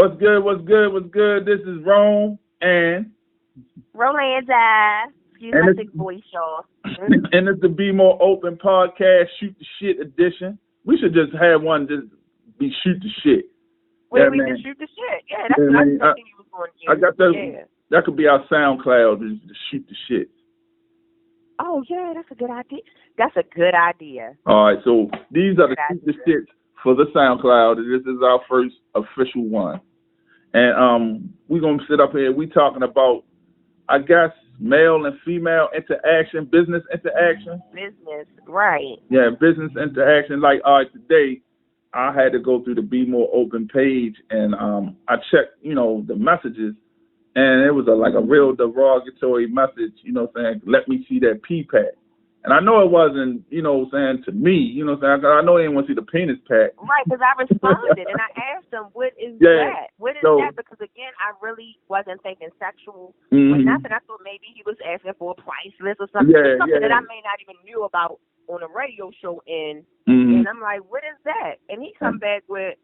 What's good? What's good? What's good? This is Rome Rolanda. Excuse and my it's thick voice, y'all. and it's the Bmore Open Podcast Shoot the Shit edition. We should just have one just be shoot the shit. Where Yeah, we man. can shoot the shit. Yeah, that's Yeah, what I man. was thinking you was going to I do. got that. Yeah. That could be our SoundCloud. Is to shoot the shit. Oh, yeah, that's a good idea. That's a good idea. All right. So these are the Good shoot the idea. shits for the SoundCloud. This is our first official one, and we're gonna sit up here. We talking about, I guess, male and female interaction, business interaction. Business, right. Yeah, business interaction. Like, all right, today I had to go through the Be More Open page, and I checked, the messages, and it was like a real derogatory message, saying, let me see that pee pad. And I know it wasn't, saying to me, saying, I know they didn't want to see the penis pad. Right, because I responded and I asked them, what is Yeah. that? What is So- that? Because, again, I really wasn't thinking sexual Mhm. or nothing. I thought maybe he was asking for a price list or something. Yeah, something yeah. that I may not even knew about on a radio show. And I'm like, what is that? And he come back with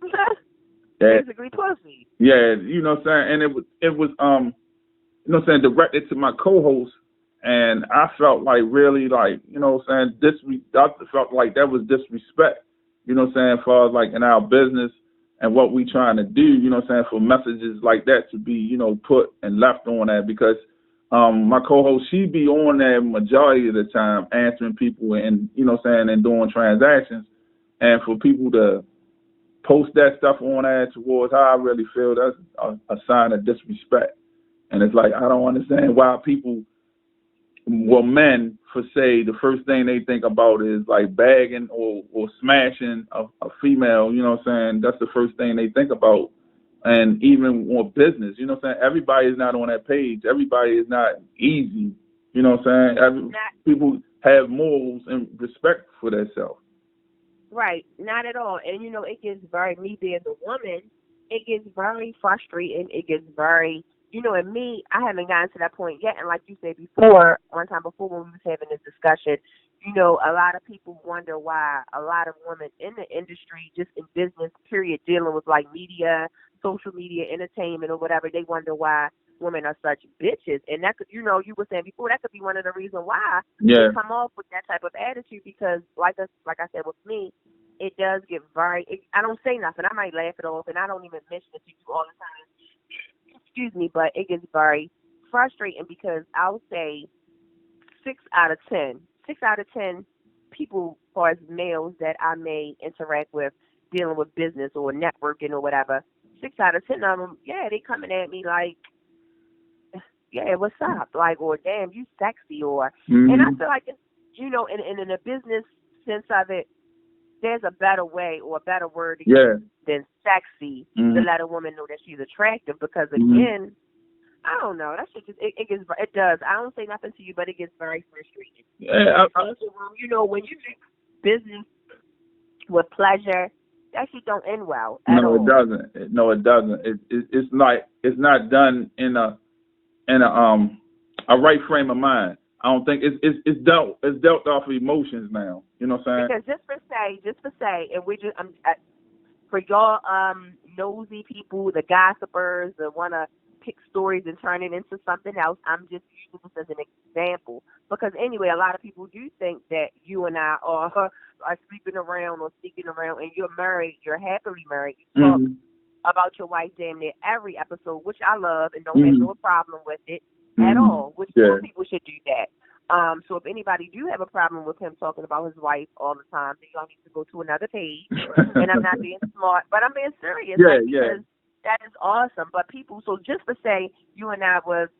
Yeah. basically pussy. Yeah, what I'm saying? And it was directed to my co-host, and I felt like really like, I felt like that was disrespect, as far as like in our business and what we trying to do, for messages like that to be, put and left on that, because my co-host, she be on there majority of the time answering people and, and doing transactions, and for people to post that stuff on there towards her, I really feel that's a sign of disrespect. And it's like, I don't understand why people, men, for say, the first thing they think about is like bagging or smashing a female, that's the first thing they think about. And even on business, everybody is not on that page. Everybody is not easy, people have morals and respect for themselves. Right, not at all. And, it gets me being the woman, it gets very frustrating. It gets very, and me, I haven't gotten to that point yet. And like you said before, one time before when we was having this discussion, a lot of people wonder why a lot of women in the industry, just in business, period, dealing with like media, social media, entertainment or whatever, they wonder why women are such bitches. And that could, you were saying before, that could be one of the reasons why they come off with that type of attitude, because like I said with me, it does get I don't say nothing. I might laugh it off and I don't even mention it to you all the time. Excuse me, but it gets very frustrating because I'll say 6 out of 10 people, as far as males that I may interact with dealing with business or networking or whatever, 6 out of 10 of them, they coming at me like, yeah, what's up? Like, or damn, you sexy, or, and I feel like, in a business sense of it, there's a better way or a better word to use than sexy to let a woman know that she's attractive, because again, I don't know, that shit just, it does. I don't say nothing to you, but it gets very frustrating. Yeah, when you do business with pleasure, that shit don't end well at all. It doesn't. No, it doesn't. It's like, it's not done in a right frame of mind. I don't think it's dealt off of emotions now. You know what I'm saying? Because just for say, and we just for y'all nosy people, the gossipers that want to pick stories and turn it into something else, I'm just using this as an example. Because anyway, a lot of people do think that you and I are sleeping around or sneaking around, and you're married, you're happily married. You talk about your wife damn near every episode, which I love and don't have no problem with it at all, which more people should do that. So if anybody do have a problem with him talking about his wife all the time, then y'all need to go to another page. And I'm not being smart, but I'm being serious. Because that is awesome. But people, so just to say you and I was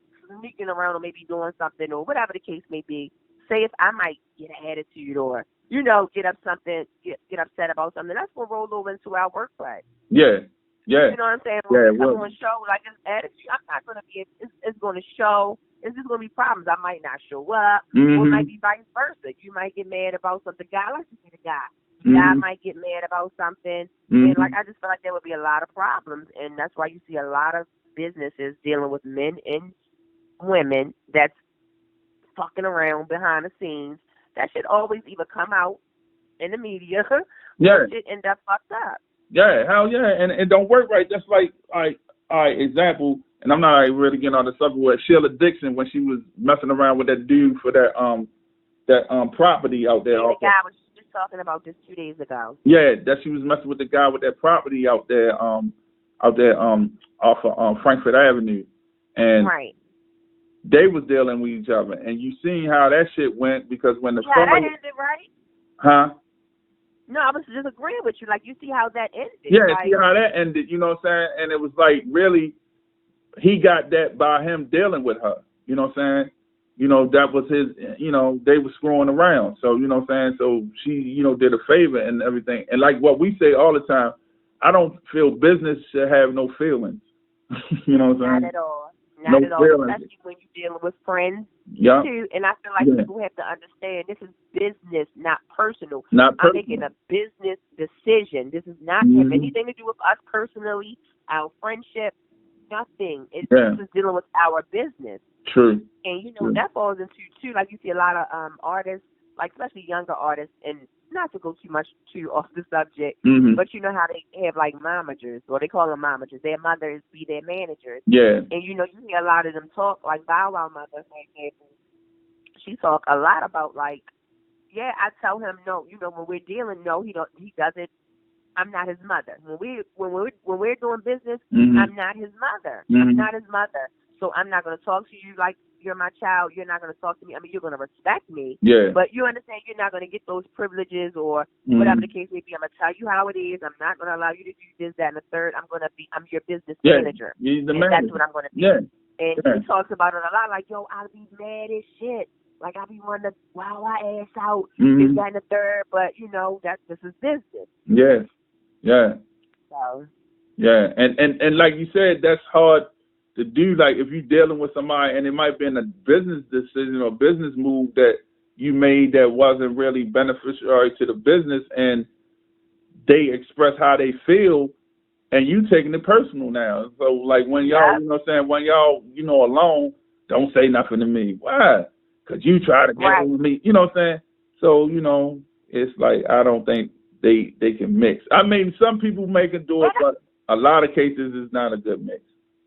sneaking around or maybe doing something or whatever the case may be, say if I might get an attitude or, get upset about something, that's going to roll over into our workplace. Yeah. Yeah. You know what I'm saying? When come on show like this attitude, I'm not going to be, it's going to show. It's just going to be problems. I might not show up, or it might be vice versa. You might get mad about something. The guy, I like to see the guy. The guy might get mad about something. And I just feel like there would be a lot of problems. And that's why you see a lot of businesses dealing with men and women that's fucking around behind the scenes. That should always either come out in the media or should end up fucked up. Yeah, hell yeah, and it don't work right. Just like I example, and I'm not really getting on the subject with Sheila Dixon when she was messing around with that dude for that property out there. Yeah, the guy was just talking about this 2 days ago. Yeah, that she was messing with the guy with that property out there off of Frankfurt Avenue, and Right. they was dealing with each other, and you seen how that shit went because when the Yeah, phone, that ended right. huh? No, I was just agreeing with you. Like, you see how that ended. Yeah, Like, see how that ended. You know what I'm saying? And it was like really, he got that by him dealing with her. You know what I'm saying? You know, that was his, you know, they were screwing around. So, you know what I'm saying? So she, you know, did a favor and everything. And like what we say all the time, I don't feel business should have no feelings. You know what I'm saying? not at all. No Not at all. feelings. Especially when you're dealing with friends, Yeah. too. And I feel like Yeah. people have to understand this is business, not personal. Not I'm personal. making a business decision. This is not Mhm. have anything to do with us personally, our friendship, nothing. It's Yeah. just dealing with our business. True. And you know True. that falls into too, like you see a lot of artists, like especially younger artists, and not to go too much too off the subject, Mhm. but you know how they have like momagers, or they call them momagers. Their mothers be their managers, Yeah. and you know you hear a lot of them talk. Like Bow Wow mother, for example, she talk a lot about like, yeah, I tell him no, you know when we're dealing, no, he doesn't. I'm not his mother. When we're doing business, Mhm. I'm not his mother. Mhm. I'm not his mother. So I'm not going to talk to you like you're my child. You're not going to talk to me. I mean, you're going to respect me. Yeah. But you understand you're not going to get those privileges or Mhm. whatever the case may be. I'm going to tell you how it is. I'm not going to allow you to do this, that, and the third. I'm your business Yeah. manager. He's the And manager. that's what I'm going to be. Yeah. And Yeah. he talks about it a lot. Like, yo, I'll be mad as shit. Like, I'll be wanting to wow my ass out. Mhm. This, that, and the third. But, you know, this is business. Yeah. Yeah. So. Yeah, and like you said, that's hard to do. Like if you're dealing with somebody, and it might be in a business decision or business move that you made that wasn't really beneficial to the business, and they express how they feel, and you taking it personal now. So like when y'all, you know what I'm saying, when y'all, you know, alone, don't say nothing to me. Why? Because you try to get Right. with me. You know what I'm saying? So, you know, it's like I don't think they can mix. I mean, some people may can do it, but a lot of cases it's not a good mix.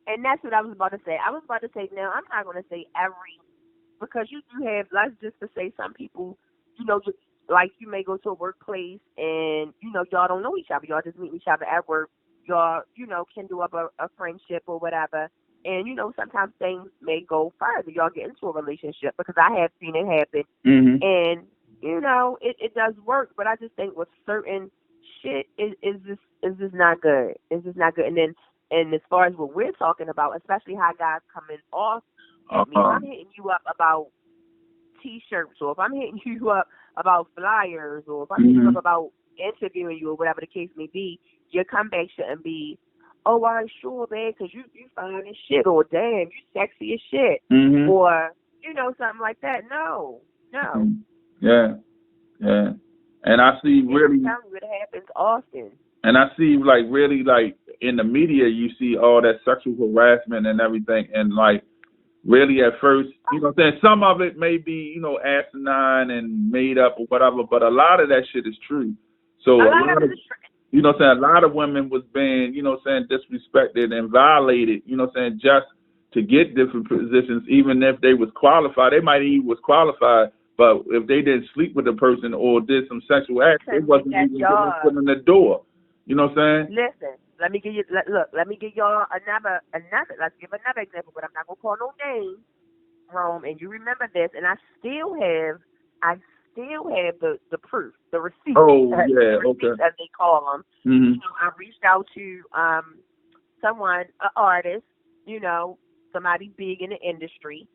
And that's what I was about to say. I was about to say now I'm not going to say every, because you do have, let's just to say some people, you know, like you may go to a workplace and you know y'all don't know each other. Y'all just meet each other at work. Y'all, you know, kindle up a friendship or whatever. And you know sometimes things may go further. Y'all get into a relationship because I have seen it happen. Mm-hmm. And you know it does work. But I just think with certain shit is just not good. It's just not good. And as far as what we're talking about, especially how guys coming off at me, if I'm hitting you up about T-shirts, or if I'm hitting you up about flyers, or if I'm hitting you up about interviewing you, or whatever the case may be, your comeback shouldn't be, oh, all right, sure, man, because you fine as shit, or damn, you sexy as shit, or, you know, something like that. No. Yeah. And I see really, it happens often. and I see like really like in the media, you see all that sexual harassment and everything, and like really at first, you know what I'm saying, some of it may be, you know, asinine and made up or whatever, but a lot of that shit is true. So a lot of you know what I'm saying, a lot of women was being, you know what I'm saying, disrespected and violated, you know what I'm saying, just to get different positions, even if they was qualified. They might even was qualified, but if they didn't sleep with the person or did some sexual acts, it wasn't even getting put in the door. You know what I'm saying? Listen, let me give you, let me give y'all another, let's give another example, but I'm not going to call no names, Rome, and you remember this, and I still have the proof, the receipt. Oh, yeah, okay. As they call them. Mm-hmm. You know, I reached out to someone, an artist, you know, somebody big in the industry,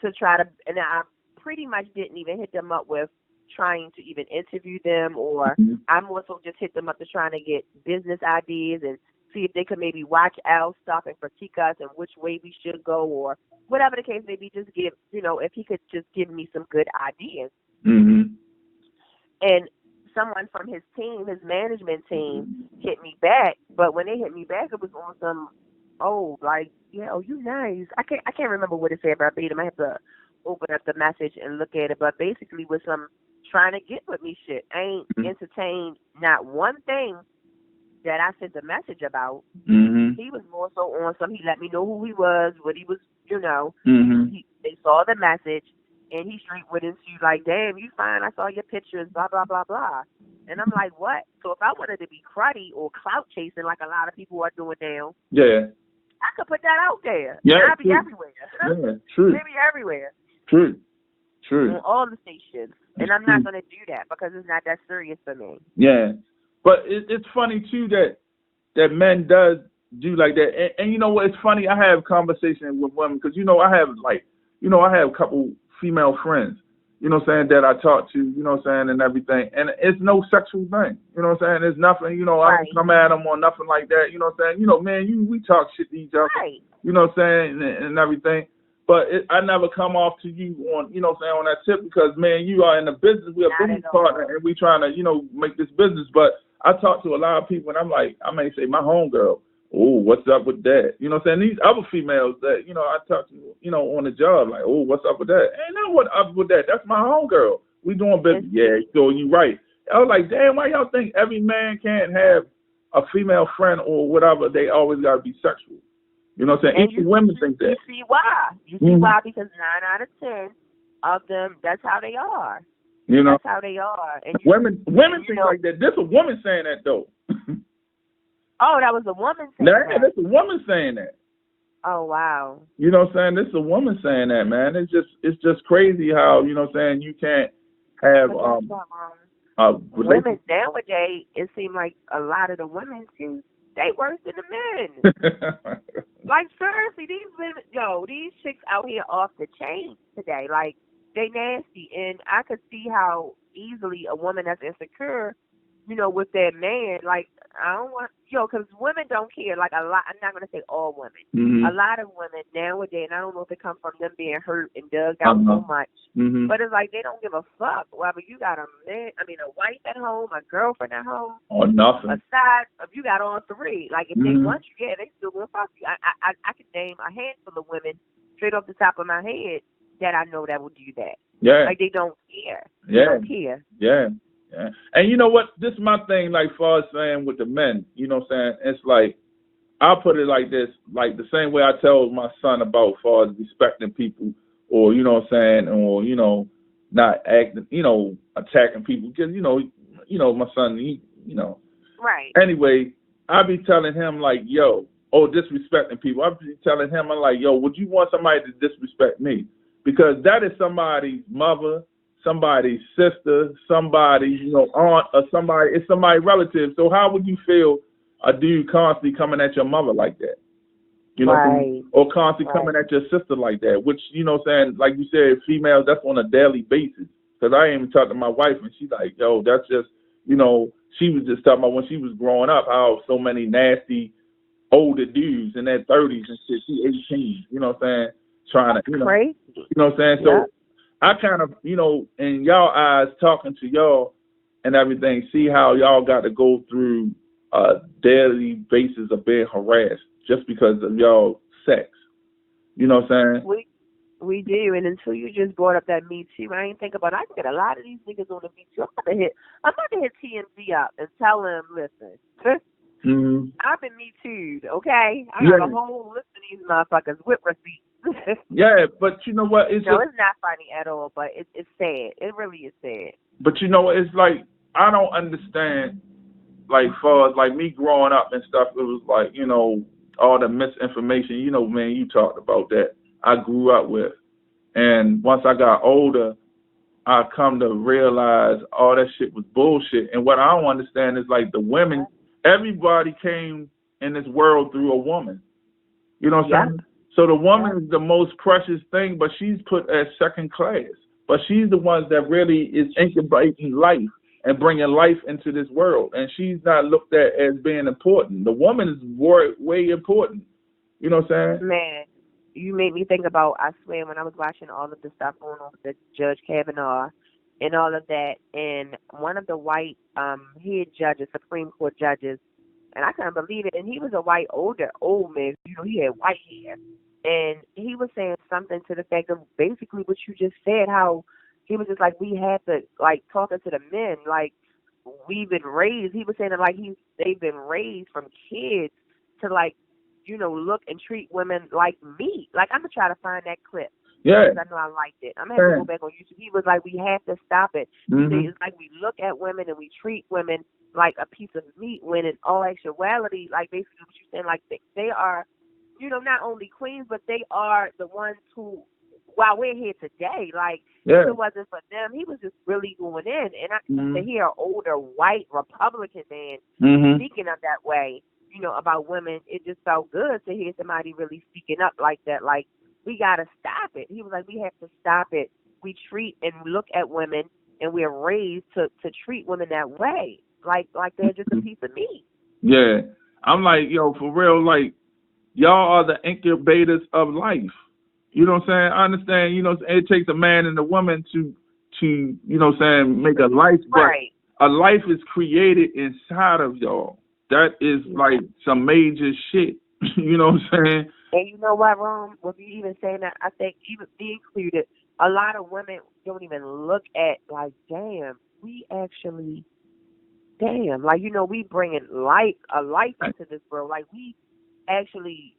to try to, and I pretty much didn't even hit them up with trying to even interview them, or I'm also just hit them up to trying to get business ideas and see if they could maybe watch our stuff and critique us and which way we should go, or whatever the case may be. Just give, you know, if he could just give me some good ideas. Mm-hmm. And someone from his team, his management team, hit me back. But when they hit me back, it was on some, like, yeah, oh, you nice. I can't remember what it said verbatim. I have to open up the message and look at it. But basically, with some trying to get with me shit, I ain't entertained not one thing that I sent a message about, Mhm. he was more so on some. He let me know who he was, what he was, you know. Mhm. They saw the message, and he straight went into like, "Damn, you fine? I saw your pictures, blah blah blah blah." And I'm like, "What?" So if I wanted to be cruddy or clout chasing like a lot of people are doing now, Yeah. I could put that out there, and Yeah. I'd be True. everywhere. Yeah. True. Maybe everywhere True. on True. all the stations, and I'm not True. gonna do that because it's not that serious for me. Yeah. But it's funny too that men does do like that. And you know what? It's funny. I have conversations with women because I have I have a couple female friends. You know what I'm saying, that I talk to. You know what I'm saying, and everything. And it's no sexual thing. You know what I'm saying. It's nothing. I don't Right. come at them or nothing like that. You know what I'm saying. Man, we talk shit to each other. Right. You know what I'm saying, and everything. But I never come off to you on, what I'm saying, on that tip because, man, you are in the business. We're a Not business at partner, all. and we trying to, make this business. But I talk to a lot of people, and I'm like, I may say, my homegirl, oh, what's up with that? You know what I'm saying? These other females that, I talk to, on the job, like, oh, what's up with that? Ain't nothing what up with that. That's my homegirl. We doing business. Yeah, so you right. I was like, damn, why y'all think every man can't have a female friend or whatever? They always got to be sexual. You know what I'm saying? And Even women think you that. see why? You see why? Because 9 out of 10 of them, that's how they are. You know, That's how they are. And women think know, like that. This a woman saying that though. oh, that was a woman saying Nah, that. that's a woman saying that. Oh wow. You know what I'm saying? This is a woman saying that, man. It's just crazy how, what I'm saying, you can't have But that's not wrong. a Women relationship. nowadays, it seems like a lot of the women too, they worse than the men. Like seriously, these chicks out here off the chain today. Like they nasty, and I could see how easily a woman that's insecure, with their man. Like I don't want, because women don't care. Like a lot. I'm not gonna say all women. Mm-hmm. A lot of women nowadays, and I don't know if it comes from them being hurt and dug out so much, but it's like they don't give a fuck whether you got a wife at home, a girlfriend at home, Or nothing. aside if you got all three. Like if they want you, yeah, they still gonna fuck you. I could name a handful of women straight off the top of my head that I know that will do that. Yeah. Like they don't care. Yeah. They don't care. Yeah. Yeah. And you know what? This is my thing, like far as saying with the men, you know what I'm saying? It's like I'll put it like this, like the same way I tell my son about far as respecting people or, you know what I'm saying, or, not acting, attacking people. Because, my son, Right. Anyway, I be telling him like, yo, disrespecting people. I be telling him, I'm like, yo, would you want somebody to disrespect me? Because that is somebody's mother, somebody's sister, somebody's, aunt, or it's somebody's relative. So how would you feel a dude constantly coming at your mother like that? You know, right. or constantly coming at your sister like that, which, saying, like you said, females, that's on a daily basis. Because I even talked to my wife, and she's like, yo, that's just, she was just talking about when she was growing up, how so many nasty older dudes in their 30s and shit, she 18, you know what I'm saying, trying to, Crazy. you know what I'm saying? So I kind of, in y'all eyes, talking to y'all and everything, see how y'all got to go through a daily basis of being harassed just because of y'all sex. You know what I'm saying? We do, and until you just brought up that Me Too, I ain't think about it. I can get a lot of these niggas on the Me Too. I'm about to hit TMZ up and tell them, listen, I've been Me Too'd, okay? I got a whole list of these motherfuckers with receipts. Yeah, but you know what? It's not funny at all, but it's sad. It really is sad. But it's like, I don't understand, like, far as, like, me growing up and stuff, it was like, all the misinformation, man, you talked about that. I grew up with. And once I got older, I come to realize all that shit was bullshit. And what I don't understand is like the women, everybody came in this world through a woman. You know what I'm saying? So the woman is the most precious thing, but she's put as second class. But she's the one that really is incubating life and bringing life into this world. And she's not looked at as being important. The woman is way important. You know what I'm saying? Man. You made me think about, I swear, when I was watching all of the stuff going on with the Judge Kavanaugh and all of that, and one of the white head judges, Supreme Court judges, and I couldn't believe it, and he was a white, old man, he had white hair, and he was saying something to the fact of basically what you just said, how he was just like, we had to, like, talking to the men, like, we've been raised. He was saying that like they've been raised from kids to like, look and treat women like meat. Like I'm gonna try to find that clip. Yeah. Because I know I liked it. I'm gonna have to go back on YouTube. He was like, we have to stop it. It's like we look at women and we treat women like a piece of meat when in all actuality, like basically what you're saying, like they are, not only queens, but they are the ones who, while we're here today, like if it wasn't for them, he was just really going in. And to hear an older white Republican man speaking of that way, about women, it just felt good to hear somebody really speaking up like that. Like, we got to stop it. He was like, we have to stop it. We treat and look at women, and we're raised to treat women that way, like they're just a piece of meat. Yeah. I'm like, for real, like, y'all are the incubators of life. You know what I'm saying? I understand, it takes a man and a woman to make a life. Right. But a life is created inside of y'all. That is like some major shit. You know what I'm saying? And you know what, Ron? With you even saying that, I think even me included, a lot of women don't even look at like, damn, we actually, like, we bringing a life into this world. Like, we actually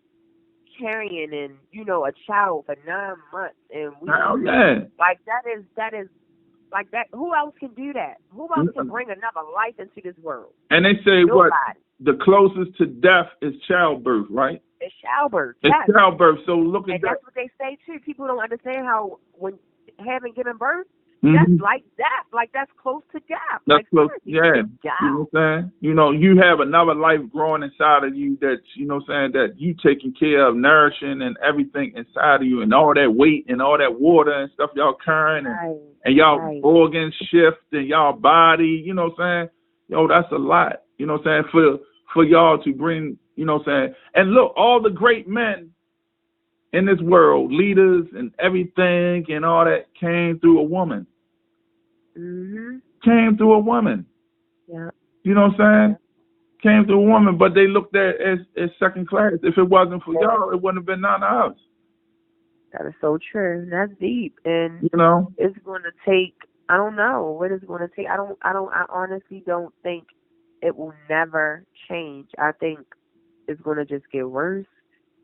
carrying a child for 9 months, and we like that is like that. Who else can do that? Who else can bring another life into this world? And they say nobody. What the closest to death is childbirth, right? It's childbirth. It's childbirth. So look at and that. That's what they say too. People don't understand how when given birth, that's like that. Like that's close to death. That's like, close. Yeah. You know what I'm saying? You have another life growing inside of you that that you taking care of, nourishing and everything inside of you, and all that weight and all that water and stuff y'all carrying, and y'all organs shift and y'all body. You know what I'm saying? That's a lot. You know what I'm saying? For y'all to bring. You know what I'm saying? And look, all the great men in this world, leaders and everything and all that came through a woman. Came through a woman. Yeah. You know what I'm saying? Came through a woman, but they looked at it as second class. If it wasn't for y'all, it wouldn't have been none of us. That is so true. That's deep. And it's going to take, I don't know what it's going to take. I honestly don't think it will never change. I think it's going to just get worse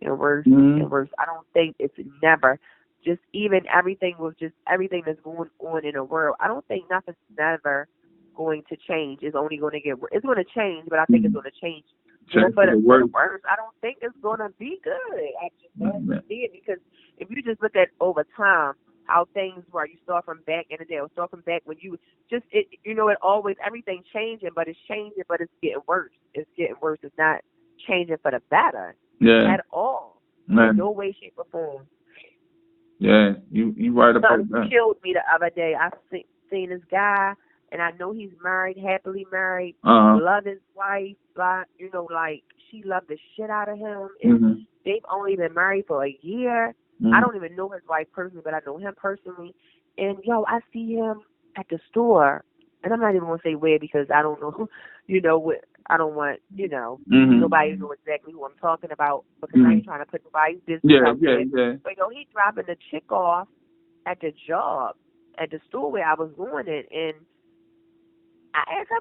and worse and worse. I don't think it's never. Just even everything that's going on in the world, I don't think nothing's never going to change. It's only going to get worse. It's going to change, but I think it's going to change for the worse. I don't think it's going to be good. I just don't see it, because if you just look at over time how things were, you start from back in the day, or start from back when you just it always everything changing, but it's changing, but it's getting worse. It's getting worse. It's not changing for the better at all. In no way, shape, or form. Yeah, you right about that. Something killed me the other day. I seen this guy, and I know he's married, happily married, love his wife, like she loved the shit out of him. And they've only been married for a year. I don't even know his wife personally, but I know him personally. And I see him at the store, and I'm not even gonna say where because I don't know, what. I don't want, nobody to know exactly who I'm talking about, because I ain't trying to put nobody's business out there. But, he's dropping the chick off at the job, at the store where I was going in, and I asked him,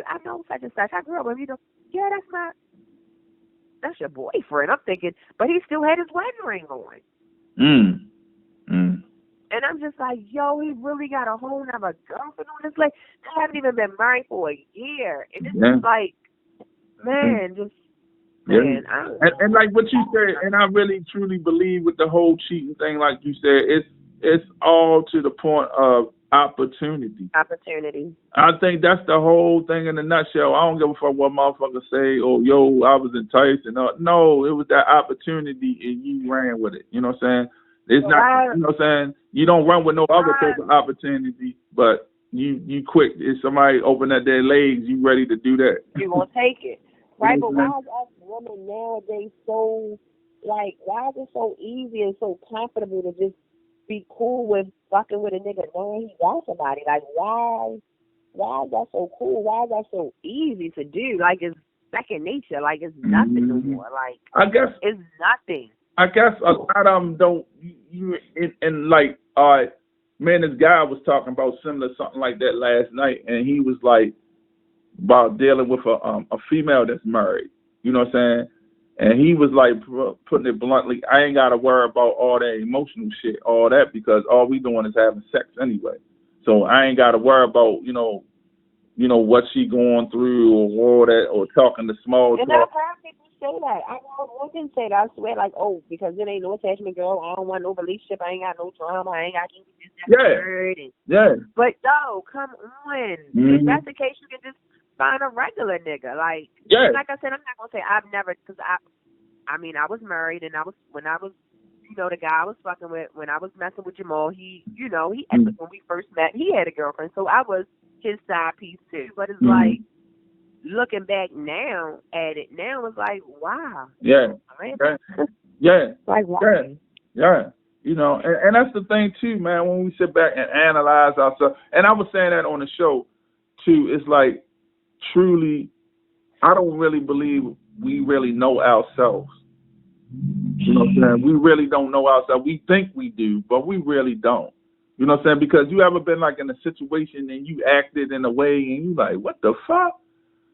I know such and such. I grew up with him, yeah, that's your boyfriend. I'm thinking, but he still had his wedding ring on. And I'm just like, he really got a whole nother girlfriend on his leg. They haven't even been married for a year. And it's just like, man, and like what you said, and I really truly believe with the whole cheating thing, like you said, it's all to the point of opportunity. I think that's the whole thing in a nutshell. I don't give a fuck what motherfuckers say, I was enticed. No, it was that opportunity and you ran with it. You know what I'm saying? It's not, you know what I'm saying? You don't run with no other type of opportunity, but you quick. If somebody open up their legs, you ready to do that. You're going to take it. Right, but why is us women nowadays so, why is it so easy and so comfortable to just be cool with fucking with a nigga knowing he got somebody? Like, why is that so cool? Why is that so easy to do? Like, it's second nature. Like, it's nothing no more. Like, I guess it's nothing. I guess a lot of them don't. Man, this guy was talking about something like that last night, and he was like, about dealing with a female that's married. You know what I'm saying? And he was like putting it bluntly, I ain't got to worry about all that emotional shit, all that, because all we doing is having sex anyway. So I ain't got to worry about, what she going through or all that, or talking the small And talk. I've heard people say that. I heard women say that. I swear, like, oh, because it ain't no attachment, girl. I don't want no relationship. I ain't got no drama. I ain't got any this, that, Yeah, third. And, yeah. but, no, come on. If that's the case, you can just find a regular nigga. Yeah. Like I said, I'm not going to say I've never, because I mean, I was married, and when I was, the guy I was fucking with, when I was messing with Jamal, he, when we first met, he had a girlfriend, so I was his side piece too. But it's like, looking back now at it, now it's like, wow. Yeah. Yeah. Like, wow. Yeah. And that's the thing too, man, when we sit back and analyze ourselves, and I was saying that on the show too, it's like, truly, I don't really believe we really know ourselves. You know what I'm saying? We really don't know ourselves. We think we do, but we really don't. You know what I'm saying? Because you ever been like in a situation and you acted in a way and you like, what the fuck?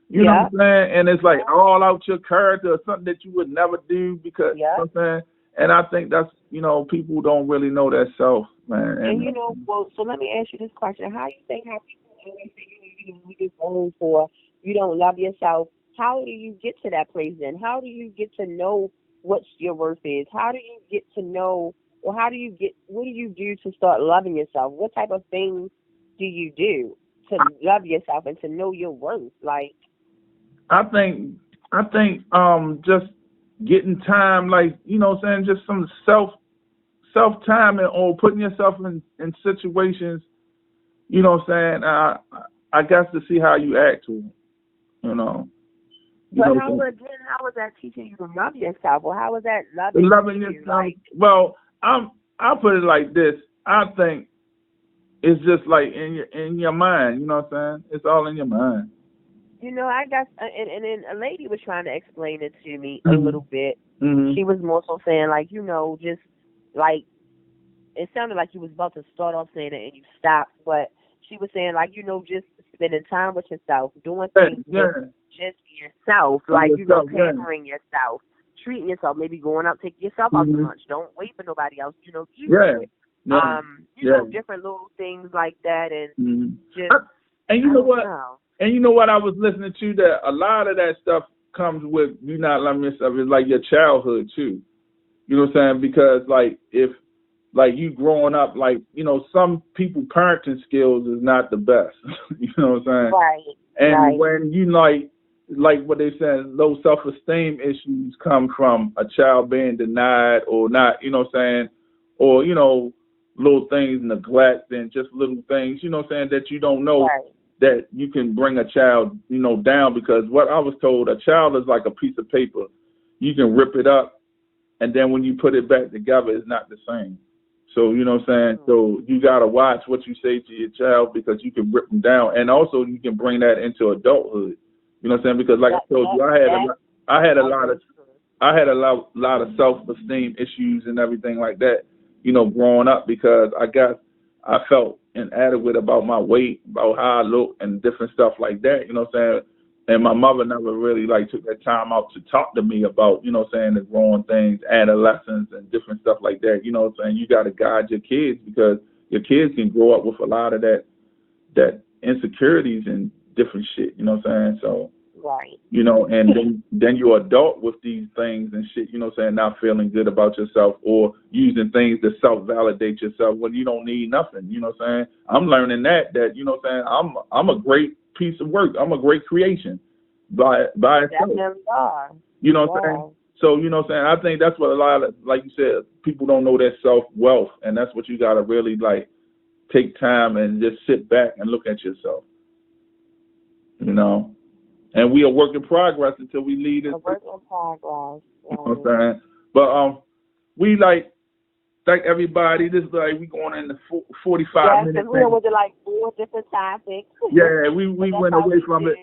You know what I'm saying? And it's like all out your character or something that you would never do because, you know what I'm saying? And I think that's, people don't really know their self, man. And well, so let me ask you this question. How people always say, you just own for, you don't love yourself. How do you get to that place then? How do you get to know what your worth is? How do you get to know, or what do you do to start loving yourself? What type of things do you do to love yourself and to know your worth? Like, I think just getting time, like, just some self time, or putting yourself in situations, I guess to see how you act to them, But how was that teaching you to love yourself? Or how was that loving yourself? Like, well, I'll put it like this. I think it's just like in your mind, you know what I'm saying? It's all in your mind. I guess, and then a lady was trying to explain it to me a little bit. She was more so saying, like, just like, it sounded like you was about to start off saying it and you stopped, but she was saying, like, just spending time with yourself, doing things with just yourself, like, pampering yourself, treating yourself, maybe going out, taking yourself out to lunch. Don't wait for nobody else, you do it. Different little things like that, and just. And you know what? And you know what I was listening to, that a lot of that stuff comes with you not loving yourself. It's like your childhood too. You know what I'm saying? Because like if like you growing up, like, some people parenting skills is not the best. You know what I'm saying? Right. And when you like what they said, low self-esteem issues come from a child being denied or not, you know what I'm saying? Or, little things, neglect and just little things, you know what I'm saying, that you don't know that you can bring a child, down, because what I was told, a child is like a piece of paper. You can rip it up, and then when you put it back together, it's not the same. So, you know what I'm saying? So you got to watch what you say to your child, because you can rip them down. And also you can bring that into adulthood. You know what I'm saying? Because like I told you, I had a lot of self-esteem issues and everything like that, growing up, because I guess I felt inadequate about my weight, about how I look and different stuff like that, you know what I'm saying? And my mother never really took that time out to talk to me about, you know what I'm saying, the growing things, adolescence and different stuff like that. You know what I'm saying? You got to guide your kids, because your kids can grow up with a lot of that insecurities and different shit, you know what I'm saying? So, and then you're adult with these things and shit, you know what I'm saying, not feeling good about yourself or using things to self-validate yourself when you don't need nothing, you know what I'm saying? I'm learning that, you know what I'm saying, I'm a great piece of work. I'm a great creation by itself. Definitely are. You know what I'm saying? So, you know what I'm saying, I think that's what a lot of, like you said, people don't know their self-wealth, and that's what you got to really, take time and just sit back and look at yourself, And we are work in progress until we lead it. A work in progress. You know what I'm saying? But we thank everybody. This is we going into 45 minutes. Yes, and we went to 4 different topics. Yeah, we went away from it.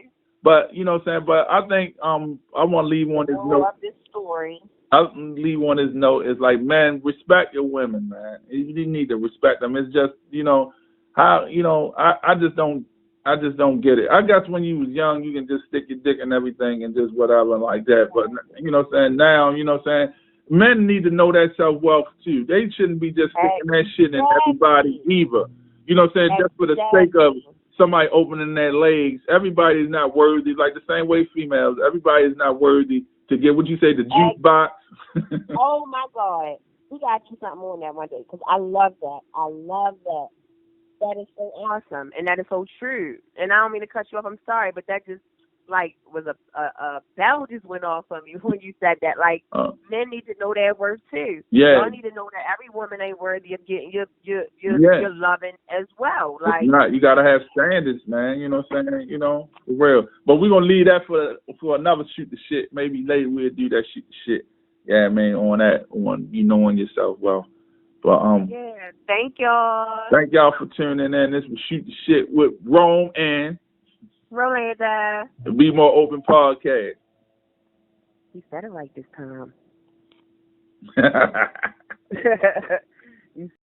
But you know what I'm saying? But I think I want to leave on this note. Love this story. I'll leave on this note. It's man, respect your women, man. You need to respect them. It's just, how I just don't I just don't get it. I guess when you was young, you can just stick your dick in everything and just whatever like that. But you know what I'm saying, now, you know what I'm saying, men need to know that self-wealth too. They shouldn't be just sticking that shit in everybody either. You know what I'm saying, just for the sake of somebody opening their legs. Everybody's not worthy, like the same way females, everybody is not worthy to get, what you say, the juice box. Oh my God. We got to do something on that one day, because I love that. I love that. That is so awesome, and that is so true. And I don't mean to cut you off. I'm sorry, but that just like was a bell just went off on me when you said that. Like men need to know their worth too. Yeah. Y'all need to know that every woman ain't worthy of getting your loving as well. Like you gotta have standards, man. You know what I'm saying? You know, for real. But we're gonna leave that for another shoot the shit. Maybe later we'll do that shoot the shit. Yeah, man, on that, on you knowing yourself well. But yeah, thank y'all. Thank y'all for tuning in. This was Shoot the Shit with Rome and Rolanda. The Bmore Open Podcast. You said it right this time.